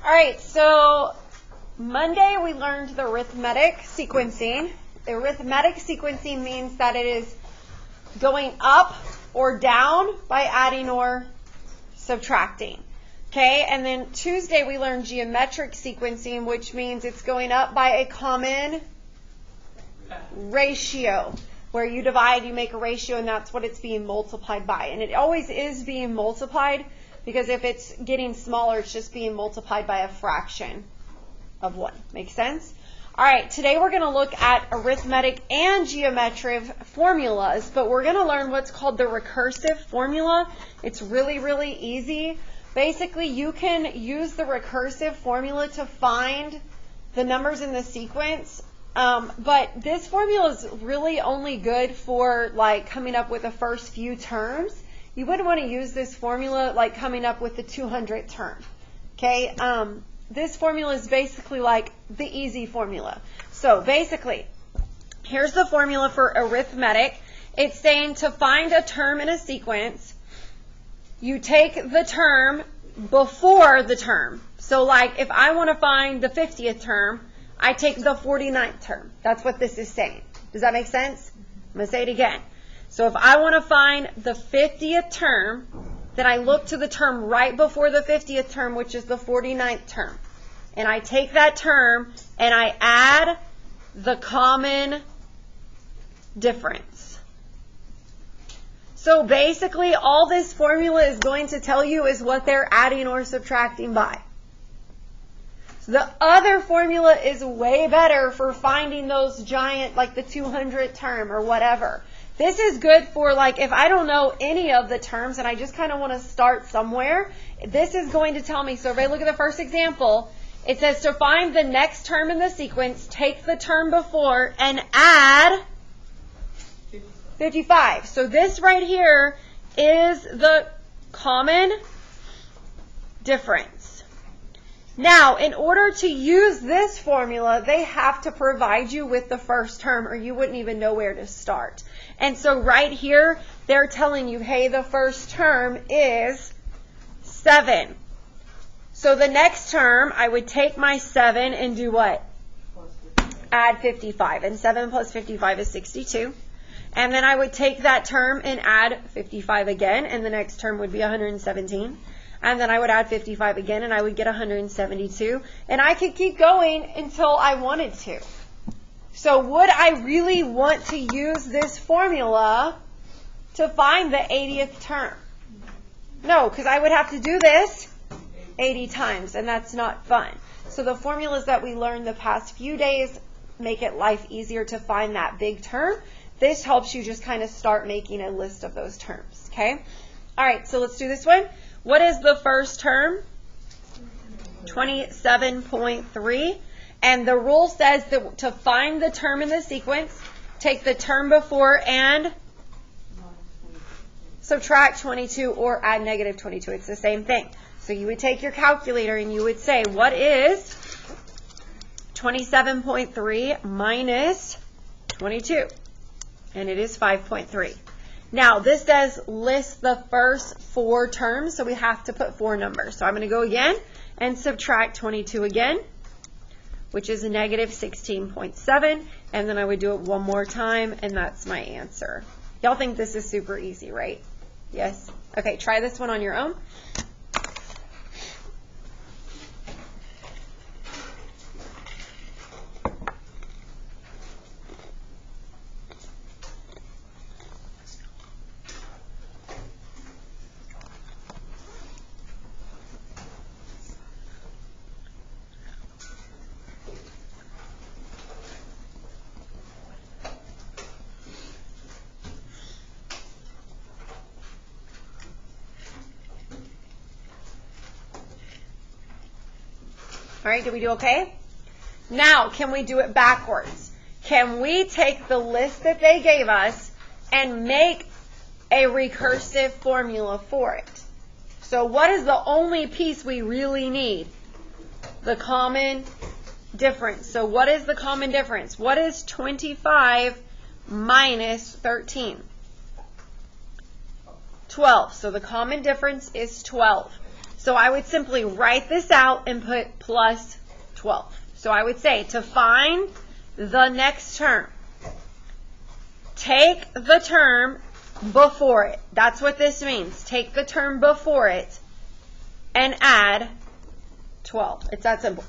All right, so Monday we learned the arithmetic sequencing. The arithmetic sequencing means that it is going up or down by adding or subtracting. Okay, and then Tuesday we learned geometric sequencing, which means it's going up by a common ratio. Where you divide, you make a ratio, and that's what it's being multiplied by. And it always is being multiplied, because if it's getting smaller, it's just being multiplied by a fraction of 1. Make sense? All right, today we're going to look at arithmetic and geometric formulas, but we're going to learn what's called the recursive formula. It's really, really easy. Basically, you can use the recursive formula to find the numbers in the sequence. But this formula is really only good for like coming up with the first few terms. You wouldn't want to use this formula like coming up with the 200th term. Okay? This formula is basically like the easy formula. So basically, here's the formula for arithmetic. It's saying to find a term in a sequence, you take the term before the term. So like if I want to find the 50th term, I take the 49th term. That's what this is saying. Does that make sense? I'm going to say it again. So if I want to find the 50th term, then I look to the term right before the 50th term, which is the 49th term. And I take that term and I add the common difference. So basically all this formula is going to tell you is what they're adding or subtracting by. The other formula is way better for finding those giant, like the 200th term or whatever. This is good for like if I don't know any of the terms and I just kind of want to start somewhere, this is going to tell me. So if I look at the first example, it says to find the next term in the sequence, take the term before and add 55. So this right here is the common difference. Now, in order to use this formula, they have to provide you with the first term or you wouldn't even know where to start. And so right here, they're telling you, hey, the first term is 7. So the next term, I would take my 7 and do what? Add 55. And 7 plus 55 is 62. And then I would take that term and add 55 again, and the next term would be 117. And then I would add 55 again, and I would get 172. And I could keep going until I wanted to. So would I really want to use this formula to find the 80th term? No, because I would have to do this 80 times, and that's not fun. So the formulas that we learned the past few days make it life easier to find that big term. This helps you just kind of start making a list of those terms, okay? All right, so let's do this one. What is the first term? 27.3. And the rule says that to find the term in the sequence, take the term before and subtract 22 or add negative 22. It's the same thing. So you would take your calculator and you would say, what is 27.3 minus 22? And it is 5.3. Now, this says list the first 4 terms, so we have to put 4 numbers. So I'm going to go again and subtract 22 again, which is a negative 16.7. And then I would do it one more time, and that's my answer. Y'all think this is super easy, right? Yes? Okay, try this one on your own. All right, did we do okay? Now, can we do it backwards? Can we take the list that they gave us and make a recursive formula for it? So what is the only piece we really need? The common difference. So what is the common difference? What is 25 minus 13? 12. So the common difference is 12. So I would simply write this out and put plus 12. So I would say to find the next term, take the term before it. That's what this means. Take the term before it and add 12. It's that simple.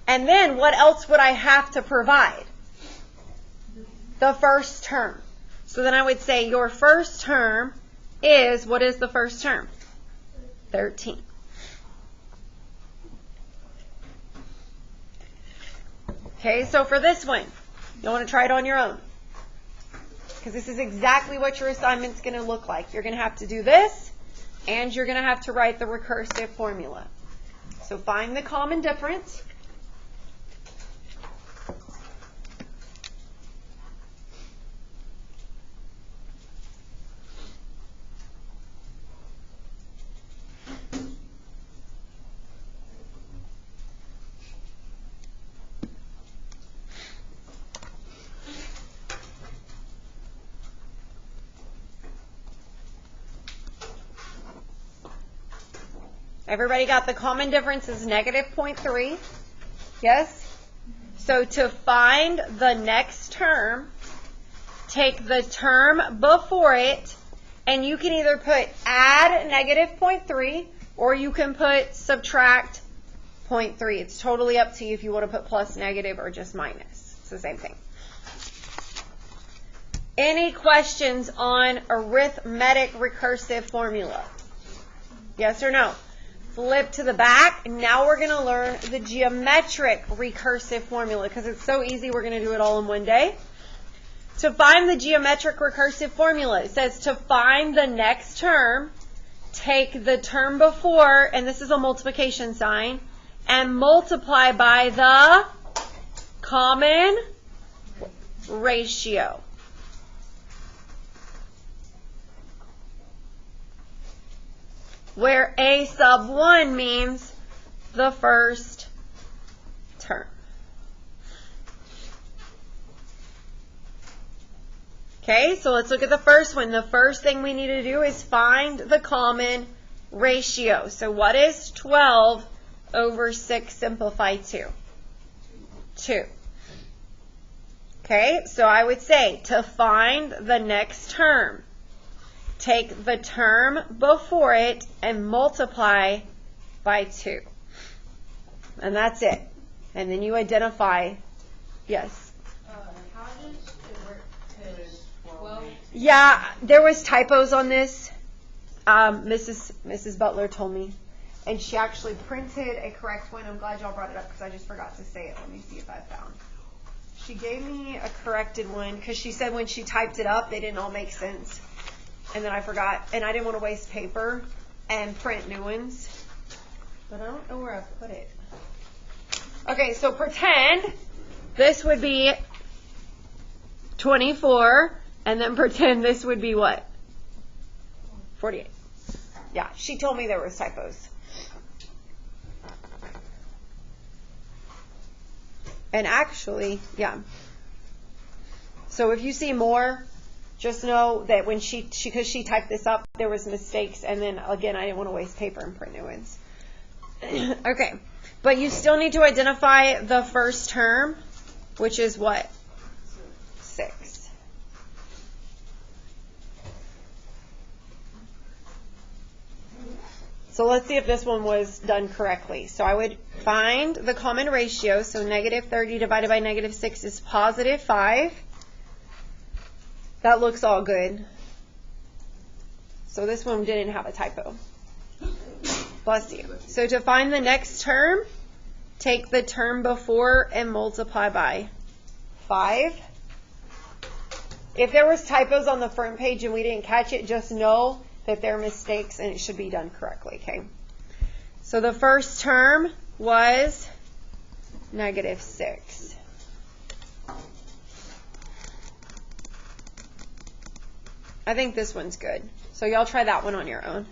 And then what else would I have to provide? The first term. So then I would say your first term is, what is the first term? 13. Okay, so for this one, you'll want to try it on your own. Because this is exactly what your assignment's going to look like. You're going to have to do this, and you're going to have to write the recursive formula. So find the common difference. Everybody got the common difference is negative 0.3. Yes? So to find the next term, take the term before it, and you can either put add negative 0.3 or you can put subtract 0.3. It's totally up to you if you want to put plus, negative, or just minus. It's the same thing. Any questions on arithmetic recursive formula? Yes or no? Flip to the back. Now we're going to learn the geometric recursive formula because it's so easy. We're going to do it all in one day. To find the geometric recursive formula, it says to find the next term, take the term before, and this is a multiplication sign, and multiply by the common ratio. Where a sub 1 means the first term. Okay, so let's look at the first one. The first thing we need to do is find the common ratio. So what is 12 over 6 simplified to? 2. Okay, so I would say to find the next term, take the term before it and multiply by 2. And that's it. And then you identify, yes? How does it work? Because 12... Yeah, there was typos on this. Mrs. Butler told me. And she actually printed a correct one. I'm glad y'all brought it up because I just forgot to say it. Let me see if I found. She gave me a corrected one because she said when she typed it up, they didn't all make sense. And then I forgot, and I didn't want to waste paper and print new ones. But I don't know where I put it. Okay, so pretend this would be 24, and then pretend this would be what? 48. Yeah, she told me there was typos. And actually, yeah. So if you see more, just know that when because she typed this up, there was mistakes, and then again, I didn't want to waste paper and print new ones. Okay, but you still need to identify the first term, which is what? 6. So let's see if this one was done correctly. So I would find the common ratio. So negative 30 divided by negative 6 is positive 5. That looks all good. So this one didn't have a typo. Bless you. So to find the next term, take the term before and multiply by 5. If there was typos on the front page and we didn't catch it, just know that they're mistakes and it should be done correctly, okay? So the first term was negative 6. I think this one's good. So y'all try that one on your own.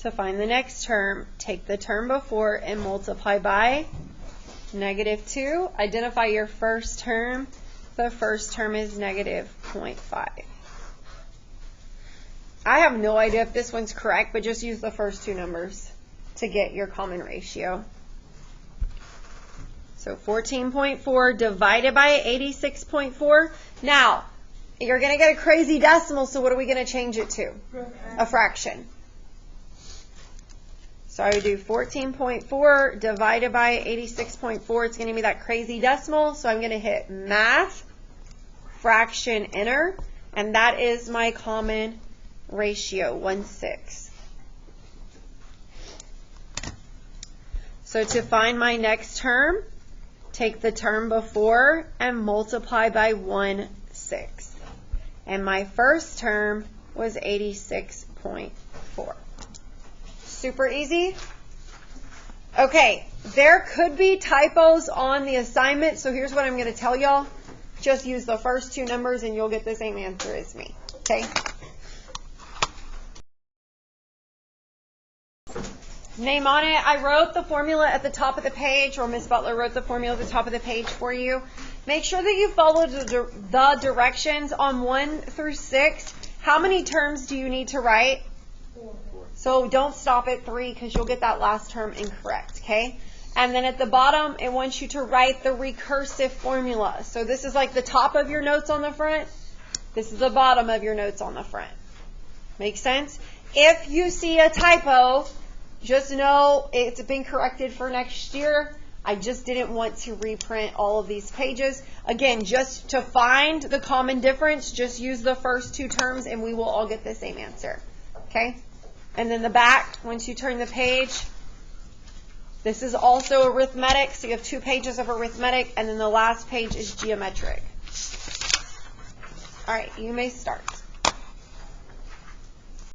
To find the next term, take the term before and multiply by -2. Identify your first term. The first term is -0.5. I have no idea if this one's correct, but just use the first two numbers to get your common ratio. So 14.4 divided by 86.4. Now, you're going to get a crazy decimal, so what are we going to change it to? A fraction. So I would do 14.4 divided by 86.4. It's going to be that crazy decimal, so I'm going to hit Math, Fraction, Enter, and that is my common ratio, 1/6. So to find my next term, take the term before and multiply by 1/6. And my first term was 86.4. Super easy? Okay, there could be typos on the assignment, so here's what I'm going to tell y'all. Just use the first two numbers and you'll get the same answer as me. Okay? Name on it. I wrote the formula at the top of the page, or Miss Butler wrote the formula at the top of the page for you. Make sure that you follow the directions on 1 through 6. How many terms do you need to write? 4. So don't stop at 3 because you'll get that last term incorrect, okay? And then at the bottom, it wants you to write the recursive formula. So this is like the top of your notes on the front. This is the bottom of your notes on the front. Make sense? If you see a typo, just know it's been corrected for next year. I just didn't want to reprint all of these pages. Again, just to find the common difference, just use the first two terms and we will all get the same answer. Okay? And then the back, once you turn the page, this is also arithmetic. So you have 2 pages of arithmetic, and then the last page is geometric. All right, you may start.